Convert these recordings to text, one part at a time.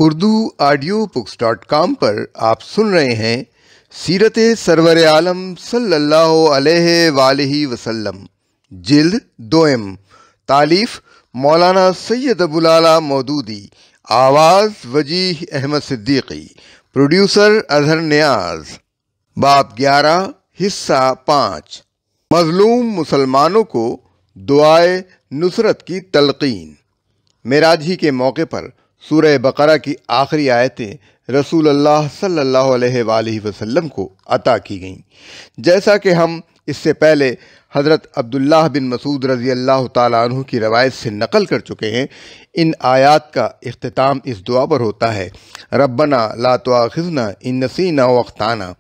Urdu audio books .com پر آپ سن رہے ہیں سیرت سرور عالم صلی اللہ علیہ وآلہ وسلم، جلد دوئم، تالیف مولانا سید ابوالعلا مودودی، آواز وجیح احمد صدیقی، پروڈیوسر اظہر نیاز۔ باب 11، حصہ 5، مظلوم مسلمانوں کو دعائے نصرت کی تلقین۔ معراج ہی کے موقع پر سورہ بقرہ کی آخری آیتیں رسول اللہ صلی اللہ علیہ وآلہ وسلم کو عطا کی گئیں۔ جیسا کہ ہم اس سے پہلے حضرت عبداللہ بن مسعود رضی اللہ تعالیٰ عنہ کی روایت سے نقل کر چکے ہیں، ان آیات کا اختتام اس دعا پر ہوتا ہے: ربنا لا تؤاخذنا ان نسینا او اخطانا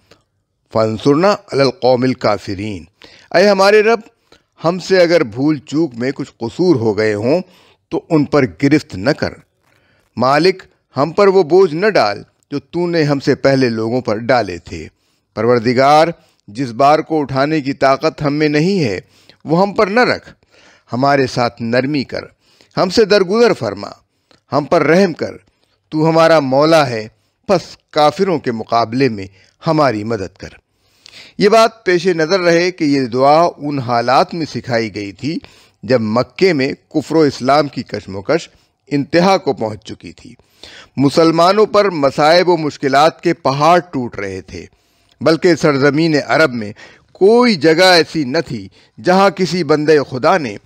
فانصرنا علی القوم الکافرین۔ اے ہمارے رب، ہم سے اگر بھول چوک میں کچھ قصور ہو گئے ہوں تو ان پر گرفت نہ کر۔ مالک، ہم پر وہ بوجھ نہ ڈال جو تو نے ہم سے پہلے لوگوں پر ڈالے تھے۔ پروردگار، جس بار کو اٹھانے کی طاقت ہم میں نہیں ہے وہ ہم پر نہ رکھ، ہمارے ساتھ نرمی کر، ہم سے درگزر فرما، ہم پر رحم کر، تو ہمارا مولا ہے، پس کافروں کے مقابلے میں ہماری مدد کر۔ یہ بات پیش نظر رہے کہ یہ دعا ان حالات میں سکھائی گئی تھی جب مکے میں کفر و اسلام کی کشمکش انتہا کو پہنچ چکی تھی۔ مسلمانوں پر مصائب و مشکلات کے پہاڑ ٹوٹ رہے تھے، بلکہ سرزمین عرب میں کوئی جگہ ایسی نہ تھی جہاں کسی بندے خدا نے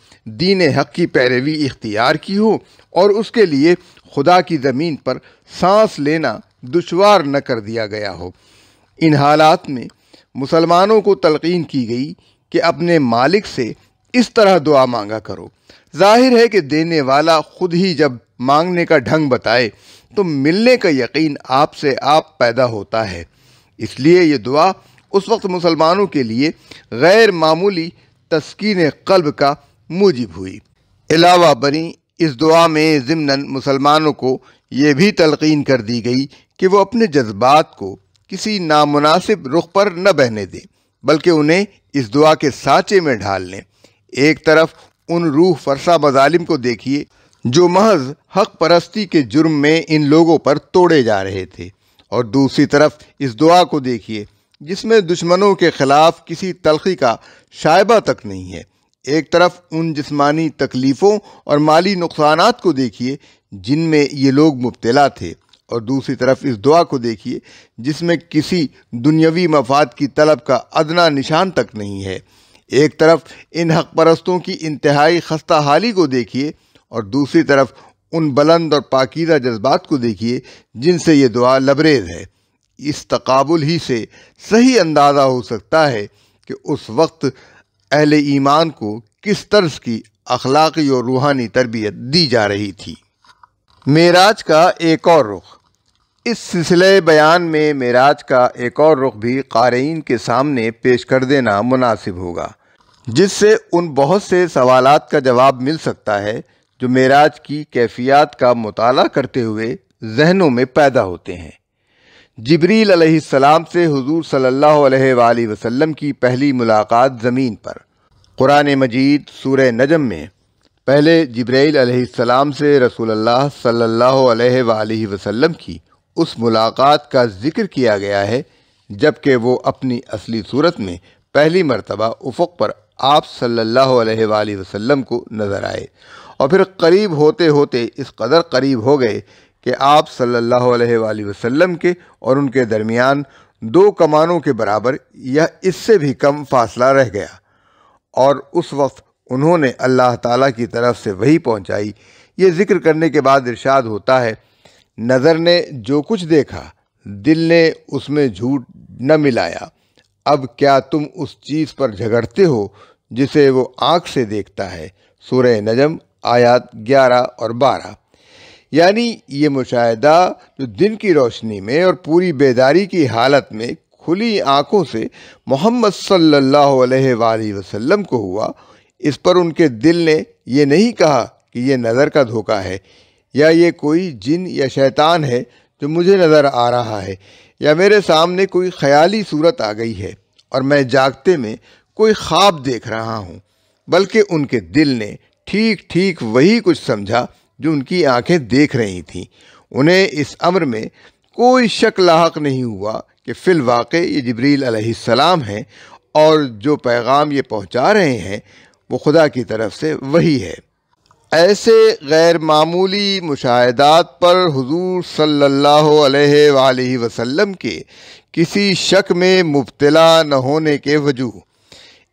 دین حق کی پیروی اختیار کی ہو اور اس کے لیے خدا کی زمین پر سانس لینا دشوار نہ کر دیا گیا ہو۔ ان حالات میں مسلمانوں کو تلقین کی گئی کہ اپنے مالک سے اس طرح دعا مانگا کرو۔ ظاہر ہے کہ دینے والا خود ہی جب مانگنے کا ڈھنگ بتائے تو ملنے کا یقین آپ سے آپ پیدا ہوتا ہے۔ اس لیے یہ دعا اس وقت مسلمانوں کے لیے غیر معمولی تسکین قلب کا موجب ہوئی۔ علاوہ بریں اس دعا میں ضمناً مسلمانوں کو یہ بھی تلقین کر دی گئی کہ وہ اپنے جذبات کو کسی نامناسب رخ پر نہ بہنے دیں، بلکہ انہیں اس دعا کے سانچے میں ڈھال لیں۔ ایک طرف ان روح فرسا مظالم کو دیکھیے جو محض حق پرستی کے جرم میں ان لوگوں پر توڑے جا رہے تھے، اور دوسری طرف اس دعا کو دیکھیے جس میں دشمنوں کے خلاف کسی تلخی کا شائبہ تک نہیں ہے۔ ایک طرف ان جسمانی تکلیفوں اور مالی نقصانات کو دیکھیے جن میں یہ لوگ مبتلا تھے، اور دوسری طرف اس دعا کو دیکھیے جس میں کسی دنیاوی مفاد کی طلب کا ادنا نشان تک نہیں ہے۔ ایک طرف ان حق پرستوں کی انتہائی خستہ حالی کو دیکھیے، اور دوسری طرف ان بلند اور پاکیزہ جذبات کو دیکھیے جن سے یہ دعا لبریز ہے۔ اس تقابل ہی سے صحیح اندازہ ہو سکتا ہے کہ اس وقت اہل ایمان کو کس طرز کی اخلاقی اور روحانی تربیت دی جا رہی تھی۔ معراج کا ایک اور رخ۔ اس سلسلے بیان میں معراج کا ایک اور رخ بھی قارئین کے سامنے پیش کر دینا مناسب ہوگا، جس سے ان بہت سے سوالات کا جواب مل سکتا ہے جو معراج کی کیفیات کا مطالعہ کرتے ہوئے ذہنوں میں پیدا ہوتے ہیں۔ جبریل علیہ السلام سے حضور صلی اللہ علیہ وآلہ وسلم کی پہلی ملاقات زمین پر۔ قرآن مجید سورہ نجم میں پہلے جبرائیل علیہ السلام سے رسول اللہ صلی اللہ علیہ وآلہ وسلم کی اس ملاقات کا ذکر کیا گیا ہے جبکہ وہ اپنی اصلی صورت میں پہلی مرتبہ افق پر آپ صلی اللہ علیہ وآلہ وسلم کو نظر آئے، اور پھر قریب ہوتے ہوتے اس قدر قریب ہو گئے کہ آپ صلی اللہ علیہ وآلہ وسلم کے اور ان کے درمیان 2 کمانوں کے برابر یا اس سے بھی کم فاصلہ رہ گیا، اور اس وقت انہوں نے اللہ تعالیٰ کی طرف سے وحی پہنچائی۔ یہ ذکر کرنے کے بعد ارشاد ہوتا ہے: نظر نے جو کچھ دیکھا، دل نے اس میں جھوٹ نہ ملایا، اب کیا تم اس چیز پر جھگڑتے ہو جسے وہ آنکھ سے دیکھتا ہے۔ سورہ نجم آیات 11 اور 12۔ یعنی یہ مشاہدہ جو دن کی روشنی میں اور پوری بیداری کی حالت میں کھلی آنکھوں سے محمد صلی اللہ علیہ وآلہ وسلم کو ہوا، اس پر ان کے دل نے یہ نہیں کہا کہ یہ نظر کا دھوکہ ہے، یا یہ کوئی جن یا شیطان ہے جو مجھے نظر آ رہا ہے، یا میرے سامنے کوئی خیالی صورت آ گئی ہے اور میں جاگتے میں کوئی خواب دیکھ رہا ہوں، بلکہ ان کے دل نے ٹھیک ٹھیک وہی کچھ سمجھا جو ان کی آنکھیں دیکھ رہی تھیں۔ انہیں اس امر میں کوئی شک لاحق نہیں ہوا کہ فی الواقع یہ جبریل علیہ السلام ہیں اور جو پیغام یہ پہنچا رہے ہیں وہ خدا کی طرف سے وحی ہے۔ ایسے غیر معمولی مشاہدات پر حضور صلی اللہ علیہ وآلہ وسلم کے کسی شک میں مبتلا نہ ہونے کے وجوہ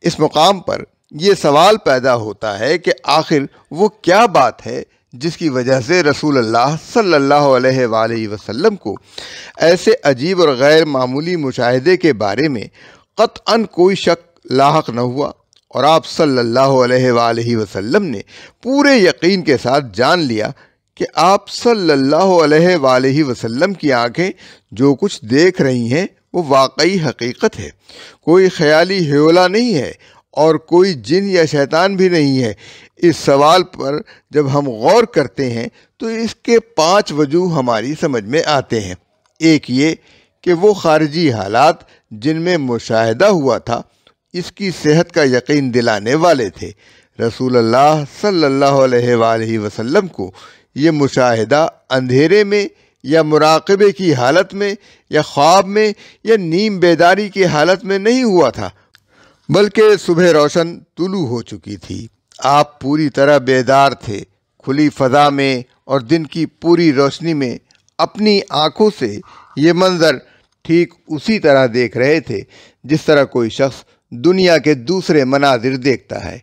اس مقام پر یہ سوال پیدا ہوتا ہے کہ آخر وہ کیا بات ہے جس کی وجہ سے رسول اللہ صلی اللہ علیہ وآلہ وسلم کو ایسے عجیب اور غیر معمولی مشاہدے کے بارے میں قطعاً کوئی شک لاحق نہ ہوا اور آپ صلی اللہ علیہ وآلہ وسلم نے پورے یقین کے ساتھ جان لیا کہ آپ صلی اللہ علیہ وآلہ وسلم کی آنکھیں جو کچھ دیکھ رہی ہیں وہ واقعی حقیقت ہے، کوئی خیالی ہیولا نہیں ہے اور کوئی جن یا شیطان بھی نہیں ہے۔ اس سوال پر جب ہم غور کرتے ہیں تو اس کے 5 وجوہ ہماری سمجھ میں آتے ہیں۔ ایک یہ کہ وہ خارجی حالات جن میں مشاہدہ ہوا تھا اس کی صحت کا یقین دلانے والے تھے۔ رسول اللہ صلی اللہ علیہ وآلہ وسلم کو یہ مشاہدہ اندھیرے میں یا مراقبے کی حالت میں یا خواب میں یا نیم بیداری کی حالت میں نہیں ہوا تھا، بلکہ صبح روشن طلوع ہو چکی تھی۔ آپ پوری طرح بیدار تھے، کھلی فضا میں اور دن کی پوری روشنی میں اپنی آنکھوں سے یہ منظر ٹھیک اسی طرح دیکھ رہے تھے جس طرح کوئی شخص دنیا کے دوسرے مناظر دیکھتا ہے۔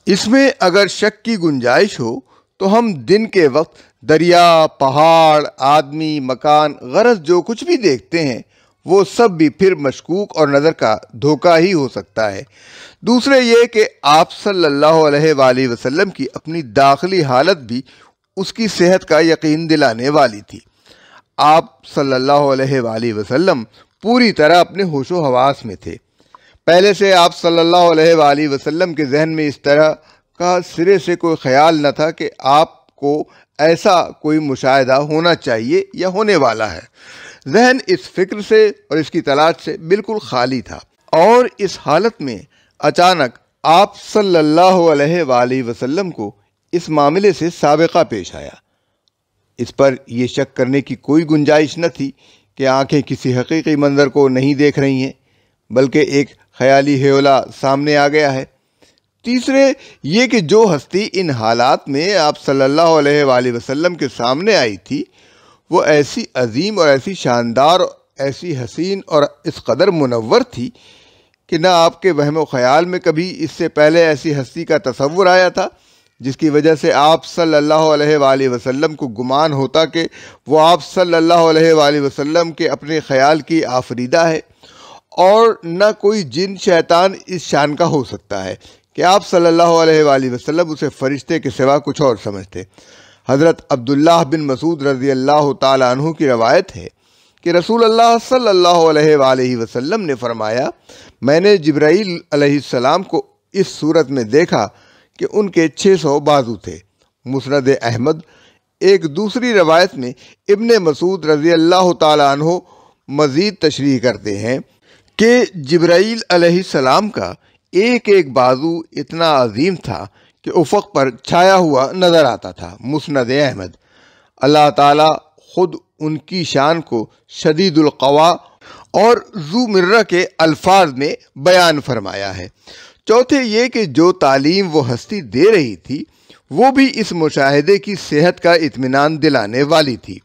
اس میں اگر شک کی گنجائش ہو تو ہم دن کے وقت دریا، پہاڑ، آدمی، مکان، غرض جو کچھ بھی دیکھتے ہیں وہ سب بھی پھر مشکوک اور نظر کا دھوکہ ہی ہو سکتا ہے۔ دوسرے یہ کہ آپ صلی اللہ علیہ وآلہ وسلم کی اپنی داخلی حالت بھی اس کی صحت کا یقین دلانے والی تھی۔ آپ صلی اللہ علیہ وآلہ وسلم پوری طرح اپنے ہوش و حواس میں تھے۔ پہلے سے آپ صلی اللہ علیہ وآلہ وسلم کے ذہن میں اس طرح کا سرے سے کوئی خیال نہ تھا کہ آپ کو ایسا کوئی مشاہدہ ہونا چاہیے یا ہونے والا ہے۔ ذہن اس فکر سے اور اس کی تلاش سے بالکل خالی تھا، اور اس حالت میں اچانک آپ صلی اللہ علیہ وآلہ وسلم کو اس معاملے سے سابقہ پیش آیا۔ اس پر یہ شک کرنے کی کوئی گنجائش نہ تھی کہ آنکھیں کسی حقیقی منظر کو نہیں دیکھ رہی ہیں، بلکہ ایک خیالی ہیولا سامنے آ گیا ہے۔ تیسرے یہ کہ جو ہستی ان حالات میں آپ صلی اللہ علیہ وآلہ وسلم کے سامنے آئی تھی وہ ایسی عظیم اور ایسی شاندار، ایسی حسین اور اس قدر منور تھی کہ نہ آپ کے وہم و خیال میں کبھی اس سے پہلے ایسی ہستی کا تصور آیا تھا جس کی وجہ سے آپ صلی اللہ علیہ وآلہ وسلم کو گمان ہوتا کہ وہ آپ صلی اللہ علیہ وآلہ وسلم کے اپنے خیال کی آفریدہ ہے، اور نہ کوئی جن شیطان اس شان کا ہو سکتا ہے کہ آپ صلی اللہ علیہ وآلہ وسلم اسے فرشتے کے سوا کچھ اور سمجھتے۔ حضرت عبداللہ بن مسعود رضی اللہ تعالی عنہ کی روایت ہے کہ رسول اللہ صلی اللہ علیہ وآلہ وسلم نے فرمایا، میں نے جبرائیل علیہ السلام کو اس صورت میں دیکھا کہ ان کے 600 بازو تھے۔ مسند احمد۔ ایک دوسری روایت میں ابن مسعود رضی اللہ تعالی عنہ مزید تشریح کرتے ہیں کہ جبرائیل علیہ السلام کا ایک ایک بازو اتنا عظیم تھا کہ افق پر چھایا ہوا نظر آتا تھا۔ مسند احمد۔ اللہ تعالیٰ خود ان کی شان کو شدید القوا اور ذو مرہ کے الفاظ میں بیان فرمایا ہے۔ چوتھے یہ کہ جو تعلیم وہ ہستی دے رہی تھی وہ بھی اس مشاہدے کی صحت کا اطمینان دلانے والی تھی۔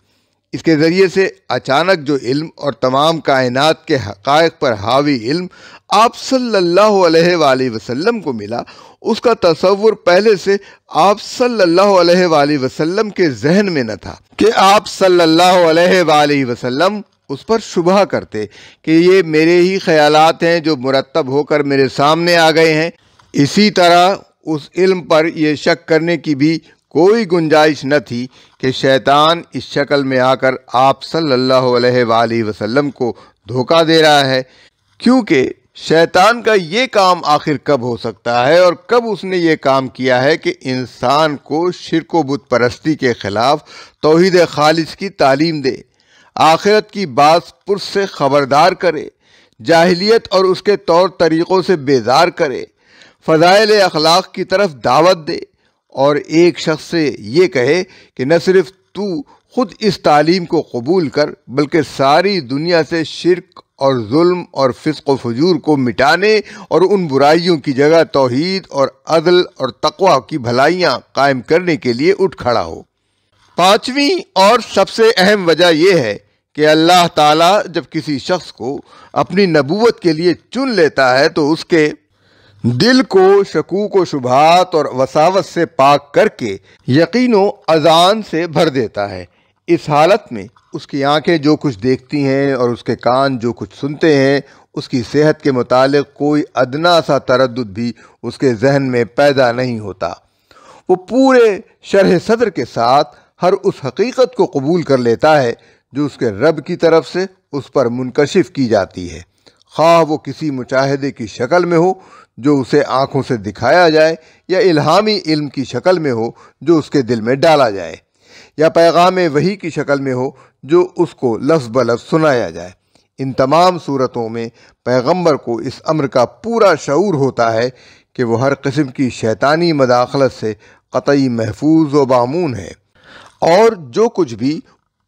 اس کے ذریعے سے اچانک جو علم اور تمام کائنات کے حقائق پر حاوی علم آپ صلی اللہ علیہ وآلہ وسلم کو ملا، اس کا تصور پہلے سے آپ صلی اللہ علیہ وآلہ وسلم کے ذہن میں نہ تھا کہ آپ صلی اللہ علیہ وآلہ وسلم اس پر شبہ کرتے کہ یہ میرے ہی خیالات ہیں جو مرتب ہو کر میرے سامنے آ گئے ہیں۔ اسی طرح اس علم پر یہ شک کرنے کی بھی کوئی گنجائش نہ تھی کہ شیطان اس شکل میں آ کر آپ صلی اللہ علیہ وآلہ وسلم کو دھوکہ دے رہا ہے، کیونکہ شیطان کا یہ کام آخر کب ہو سکتا ہے اور کب اس نے یہ کام کیا ہے کہ انسان کو شرک و بت پرستی کے خلاف توحید خالص کی تعلیم دے، آخرت کی بات پرس سے خبردار کرے، جاہلیت اور اس کے طور طریقوں سے بیدار کرے، فضائل اخلاق کی طرف دعوت دے، اور ایک شخص سے یہ کہے کہ نہ صرف تو خود اس تعلیم کو قبول کر بلکہ ساری دنیا سے شرک اور ظلم اور فسق و فجور کو مٹانے اور ان برائیوں کی جگہ توحید اور عدل اور تقوی کی بھلائیاں قائم کرنے کے لیے اٹھ کھڑا ہو۔ پانچویں اور سب سے اہم وجہ یہ ہے کہ اللہ تعالیٰ جب کسی شخص کو اپنی نبوت کے لیے چن لیتا ہے تو اس کے دل کو شکوک و شبہات اور وساوس سے پاک کر کے یقین و اذعان سے بھر دیتا ہے۔ اس حالت میں اس کی آنکھیں جو کچھ دیکھتی ہیں اور اس کے کان جو کچھ سنتے ہیں، اس کی صحت کے متعلق کوئی ادنا سا تردد بھی اس کے ذہن میں پیدا نہیں ہوتا۔ وہ پورے شرح صدر کے ساتھ ہر اس حقیقت کو قبول کر لیتا ہے جو اس کے رب کی طرف سے اس پر منکشف کی جاتی ہے، خواہ وہ کسی مشاہدے کی شکل میں ہو جو اسے آنکھوں سے دکھایا جائے، یا الہامی علم کی شکل میں ہو جو اس کے دل میں ڈالا جائے، یا پیغام وحی کی شکل میں ہو جو اس کو لفظ بلفظ سنایا جائے۔ ان تمام صورتوں میں پیغمبر کو اس امر کا پورا شعور ہوتا ہے کہ وہ ہر قسم کی شیطانی مداخلت سے قطعی محفوظ و مامون ہے، اور جو کچھ بھی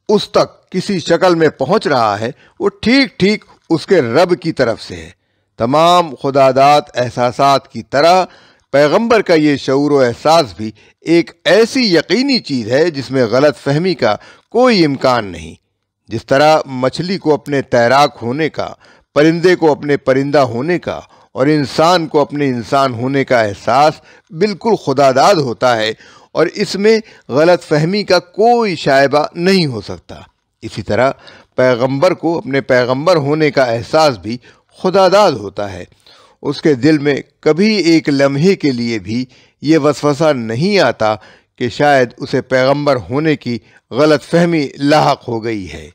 اس تک کسی شکل میں پہنچ رہا ہے وہ ٹھیک ٹھیک اس کے رب کی طرف سے ہے۔ تمام خداداد احساسات کی طرح پیغمبر کا یہ شعور و احساس بھی ایک ایسی یقینی چیز ہے جس میں غلط فہمی کا کوئی امکان نہیں۔ جس طرح مچھلی کو اپنے تیراک ہونے کا، پرندے کو اپنے پرندہ ہونے کا اور انسان کو اپنے انسان ہونے کا احساس بالکل خداداد ہوتا ہے، اور اس میں غلط فہمی کا کوئی شائبہ نہیں ہو سکتا، اسی طرح پیغمبر کو اپنے پیغمبر ہونے کا احساس بھی خداداد ہوتا ہے۔ اس کے دل میں کبھی ایک لمحے کے لیے بھی یہ وسوسہ نہیں آتا کہ شاید اسے پیغمبر ہونے کی غلط فہمی لاحق ہو گئی ہے۔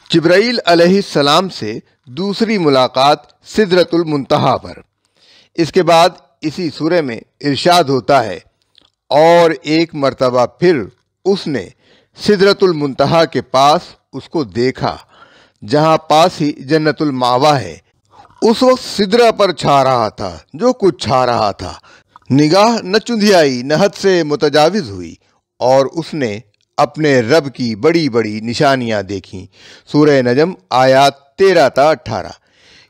جبرائیل علیہ السلام سے دوسری ملاقات سدرۃ المنتہا پر۔ اس کے بعد اسی سورہ میں ارشاد ہوتا ہے، اور ایک مرتبہ پھر اس نے سدرۃ المنتہا کے پاس اس کو دیکھا جہاں پاس ہی جنت المأویٰ ہے۔ اس وقت سدرہ پر چھا رہا تھا جو کچھ چھا رہا تھا، نگاہ نہ چندھیائی نہ حد سے متجاوز ہوئی، اور اس نے اپنے رب کی بڑی بڑی نشانیاں دیکھیں۔ سورہ نجم آیات 13 تا 18۔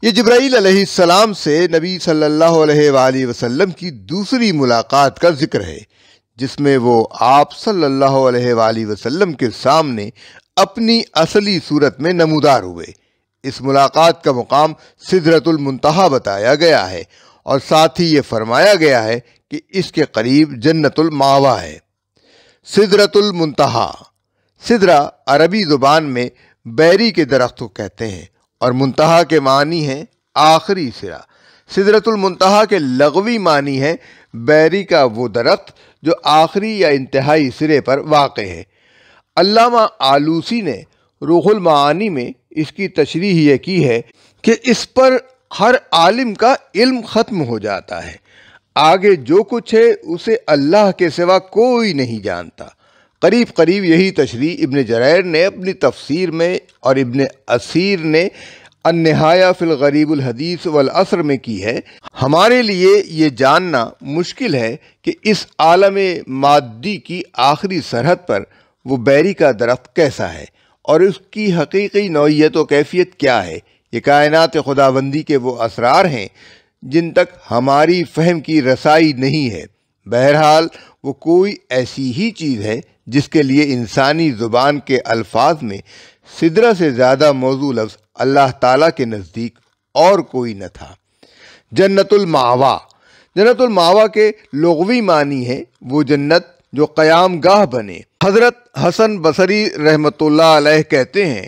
یہ جبرائیل علیہ السلام سے نبی صلی اللہ علیہ وآلہ وسلم کی دوسری ملاقات کا ذکر ہے، جس میں وہ آپ صلی اللہ علیہ وآلہ وسلم کے سامنے اپنی اصلی صورت میں نمودار ہوئے۔ اس ملاقات کا مقام سدرۃ المنتہا بتایا گیا ہے، اور ساتھ ہی یہ فرمایا گیا ہے کہ اس کے قریب جنت المأویٰ ہے۔ سدرۃ المنتہا، سدرہ عربی زبان میں بیری کے درخت کو کہتے ہیں، اور منتہا کے معنی ہے آخری سرا۔ سدرۃ المنتہا کے لغوی معنی ہے بیری کا وہ درخت جو آخری یا انتہائی سرے پر واقع ہے۔ علامہ آلوسی نے روح المعانی میں اس کی تشریح یہ کی ہے کہ اس پر ہر عالم کا علم ختم ہو جاتا ہے، آگے جو کچھ ہے اسے اللہ کے سوا کوئی نہیں جانتا۔ قریب قریب یہی تشریح ابن جریر نے اپنی تفسیر میں اور ابن اسیر نے النہایہ فی الغریب الحدیث والعصر میں کی ہے۔ ہمارے لیے یہ جاننا مشکل ہے کہ اس عالم مادی کی آخری سرحد پر وہ بیری کا درخت کیسا ہے، اور اس کی حقیقی نوعیت و کیفیت کیا ہے۔ یہ کائنات خداوندی کے وہ اسرار ہیں جن تک ہماری فہم کی رسائی نہیں ہے۔ بہرحال وہ کوئی ایسی ہی چیز ہے جس کے لیے انسانی زبان کے الفاظ میں سدرہ سے زیادہ موزوں لفظ اللہ تعالیٰ کے نزدیک اور کوئی نہ تھا۔ جنت المأویٰ، جنت المأویٰ کے لغوی معنی ہے وہ جنت جو قیام گاہ بنے۔ حضرت حسن بصری رحمۃ اللہ علیہ کہتے ہیں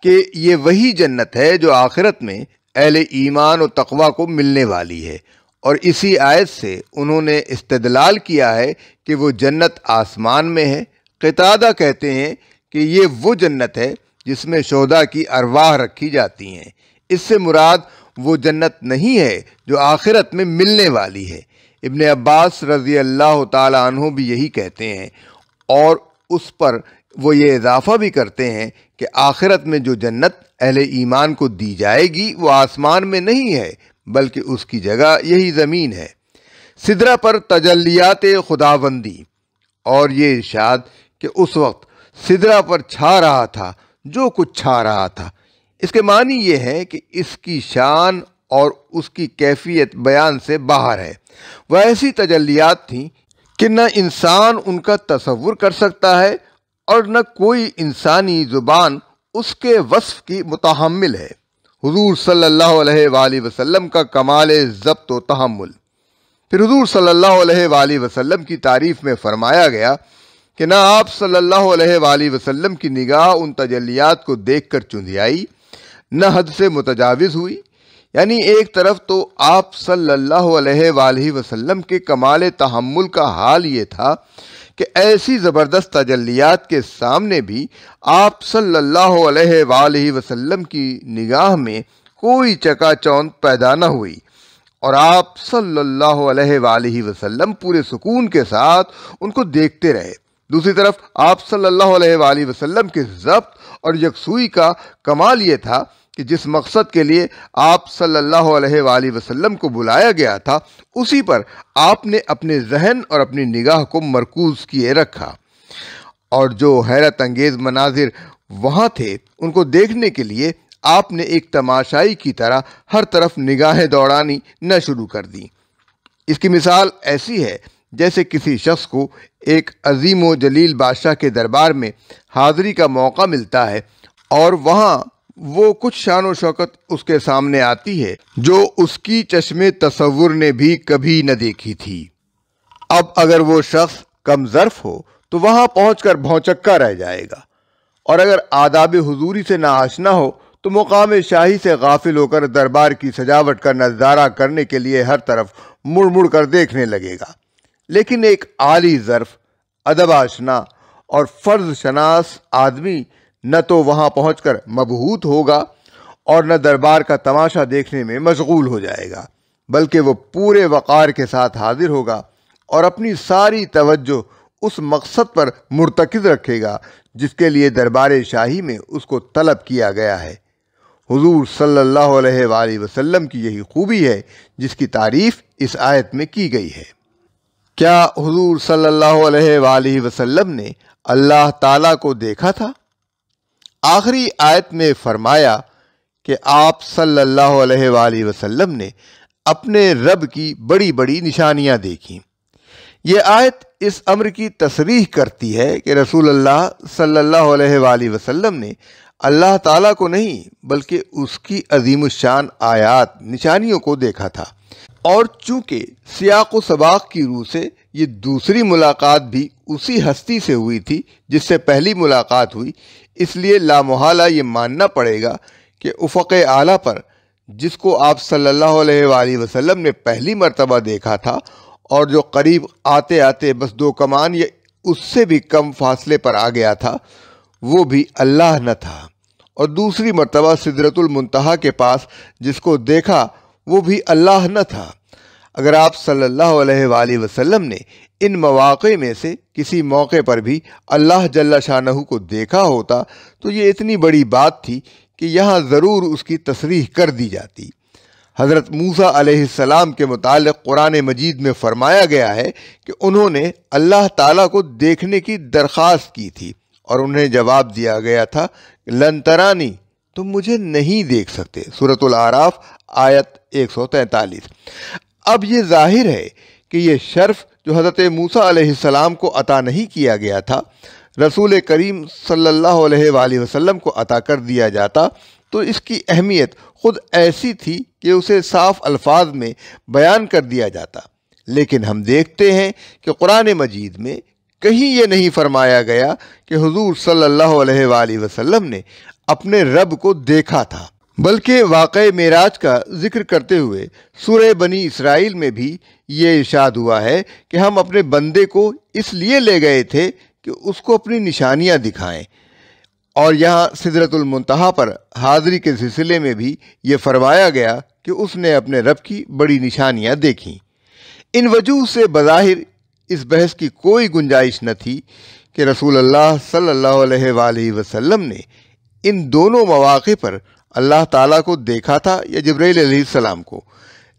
کہ یہ وہی جنت ہے جو آخرت میں اہل ایمان و تقوی کو ملنے والی ہے، اور اسی آیت سے انہوں نے استدلال کیا ہے کہ وہ جنت آسمان میں ہے۔ قتادہ کہتے ہیں کہ یہ وہ جنت ہے جس میں شہداء کی ارواح رکھی جاتی ہیں۔ اس سے مراد وہ جنت نہیں ہے جو آخرت میں ملنے والی ہے۔ ابن عباس رضی اللہ تعالی عنہ بھی یہی کہتے ہیں، اور اس پر وہ یہ اضافہ بھی کرتے ہیں کہ آخرت میں جو جنت اہل ایمان کو دی جائے گی وہ آسمان میں نہیں ہے بلکہ اس کی جگہ یہی زمین ہے۔ سدرہ پر تجلیات خداوندی، اور یہ ارشاد کہ اس وقت سدرہ پر چھا رہا تھا جو کچھ چھا رہا تھا۔ اس کے معنی یہ ہے کہ اس کی شان اور اس کی کیفیت بیان سے باہر ہے۔ وہ ایسی تجلیات تھیں کہ نہ انسان ان کا تصور کر سکتا ہے اور نہ کوئی انسانی زبان اس کے وصف کی متحمل ہے۔ حضور صلی اللہ علیہ وآلہ وسلم کا کمال ضبط و تحمل۔ پھر حضور صلی اللہ علیہ وآلہ وسلم کی تعریف میں فرمایا گیا کہ نہ آپ صلی اللہ علیہ وآلہ وسلم کی نگاہ ان تجلیات کو دیکھ کر چندھیائی، نہ حد سے متجاوز ہوئی۔ یعنی ایک طرف تو آپ صلی اللہ علیہ وآلہ وسلم کے کمال تحمل کا حال یہ تھا کہ ایسی زبردست تجلیات کے سامنے بھی آپ صلی اللہ علیہ وآلہ وسلم کی نگاہ میں کوئی چکا چوند پیدا نہ ہوئی، اور آپ صلی اللہ علیہ وآلہ وسلم پورے سکون کے ساتھ ان کو دیکھتے رہے۔ دوسری طرف آپ صلی اللہ علیہ وآلہ وسلم کے ضبط اور یکسوئی کا کمال یہ تھا کہ جس مقصد کے لیے آپ صلی اللہ علیہ وآلہ وسلم کو بلایا گیا تھا اسی پر آپ نے اپنے ذہن اور اپنی نگاہ کو مرکوز کیے رکھا، اور جو حیرت انگیز مناظر وہاں تھے ان کو دیکھنے کے لیے آپ نے ایک تماشائی کی طرح ہر طرف نگاہیں دوڑانی نہ شروع کر دیں۔ اس کی مثال ایسی ہے جیسے کسی شخص کو ایک عظیم و جلیل بادشاہ کے دربار میں حاضری کا موقع ملتا ہے اور وہاں وہ کچھ شان و شوکت اس کے سامنے آتی ہے جو اس کی چشم تصور نے بھی کبھی نہ دیکھی تھی۔ اب اگر وہ شخص کم ظرف ہو تو وہاں پہنچ کر بھونچکا رہ جائے گا، اور اگر آداب حضوری سے ناآشنا ہو تو مقام شاہی سے غافل ہو کر دربار کی سجاوٹ کا نظارہ کرنے کے لیے ہر طرف مڑ مڑ کر دیکھنے لگے گا۔ لیکن ایک عالی ظرف، ادب آشنا اور فرض شناس آدمی نہ تو وہاں پہنچ کر مبہوت ہوگا اور نہ دربار کا تماشا دیکھنے میں مشغول ہو جائے گا، بلکہ وہ پورے وقار کے ساتھ حاضر ہوگا اور اپنی ساری توجہ اس مقصد پر مرتکز رکھے گا جس کے لیے دربار شاہی میں اس کو طلب کیا گیا ہے۔ حضور صلی اللہ علیہ وآلہ وسلم کی یہی خوبی ہے جس کی تعریف اس آیت میں کی گئی ہے۔ کیا حضور صلی اللہ علیہ وآلہ وسلم نے اللہ تعالیٰ کو دیکھا تھا؟ آخری آیت میں فرمایا کہ آپ صلی اللہ علیہ وآلہ وسلم نے اپنے رب کی بڑی بڑی نشانیاں دیکھیں۔ یہ آیت اس امر کی تصریح کرتی ہے کہ رسول اللہ صلی اللہ علیہ وآلہ وسلم نے اللہ تعالیٰ کو نہیں بلکہ اس کی عظیم الشان آیات نشانیوں کو دیکھا تھا، اور چونکہ سیاق و سباق کی روح سے یہ دوسری ملاقات بھی اسی ہستی سے ہوئی تھی جس سے پہلی ملاقات ہوئی، اس لیے لامحالہ یہ ماننا پڑے گا کہ افق اعلیٰ پر جس کو آپ صلی اللہ علیہ وآلہ وسلم نے پہلی مرتبہ دیکھا تھا اور جو قریب آتے آتے بس 2 کمان یا اس سے بھی کم فاصلے پر آ گیا تھا، وہ بھی اللہ نہ تھا، اور دوسری مرتبہ سدرۃ المنتہا کے پاس جس کو دیکھا وہ بھی اللہ نہ تھا۔ اگر آپ صلی اللہ علیہ وآلہ وسلم نے ان مواقع میں سے کسی موقع پر بھی اللہ جل شانہ کو دیکھا ہوتا تو یہ اتنی بڑی بات تھی کہ یہاں ضرور اس کی تصریح کر دی جاتی۔ حضرت موسیٰ علیہ السلام کے متعلق قرآن مجید میں فرمایا گیا ہے کہ انہوں نے اللہ تعالیٰ کو دیکھنے کی درخواست کی تھی اور انہیں جواب دیا گیا تھا لن ترانی، تم مجھے نہیں دیکھ سکتے۔ سورۃ الاعراف آیت 143۔ اب یہ ظاہر ہے کہ یہ شرف جو حضرت موسیٰ علیہ السلام کو عطا نہیں کیا گیا تھا، رسول کریم صلی اللہ علیہ وآلہ وسلم کو عطا کر دیا جاتا تو اس کی اہمیت خود ایسی تھی کہ اسے صاف الفاظ میں بیان کر دیا جاتا۔ لیکن ہم دیکھتے ہیں کہ قرآن مجید میں کہیں یہ نہیں فرمایا گیا کہ حضور صلی اللہ علیہ وآلہ وسلم نے اپنے رب کو دیکھا تھا، بلکہ واقع معراج کا ذکر کرتے ہوئے سورہ بنی اسرائیل میں بھی یہ ارشاد ہوا ہے کہ ہم اپنے بندے کو اس لیے لے گئے تھے کہ اس کو اپنی نشانیاں دکھائیں، اور یہاں سدرۃ المنتہا پر حاضری کے سلسلے میں بھی یہ فرمایا گیا کہ اس نے اپنے رب کی بڑی نشانیاں دیکھیں۔ ان وجوہ سے بظاہر اس بحث کی کوئی گنجائش نہ تھی کہ رسول اللہ صلی اللہ علیہ وآلہ وسلم نے ان دونوں مواقع پر اللہ تعالیٰ کو دیکھا تھا یا جبرائیل علیہ السلام کو،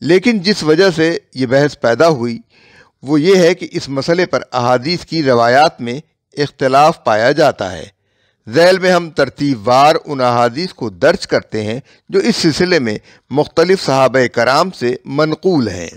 لیکن جس وجہ سے یہ بحث پیدا ہوئی وہ یہ ہے کہ اس مسئلے پر احادیث کی روایات میں اختلاف پایا جاتا ہے۔ ذیل میں ہم ترتیب وار ان احادیث کو درج کرتے ہیں جو اس سلسلے میں مختلف صحابہ کرام سے منقول ہیں۔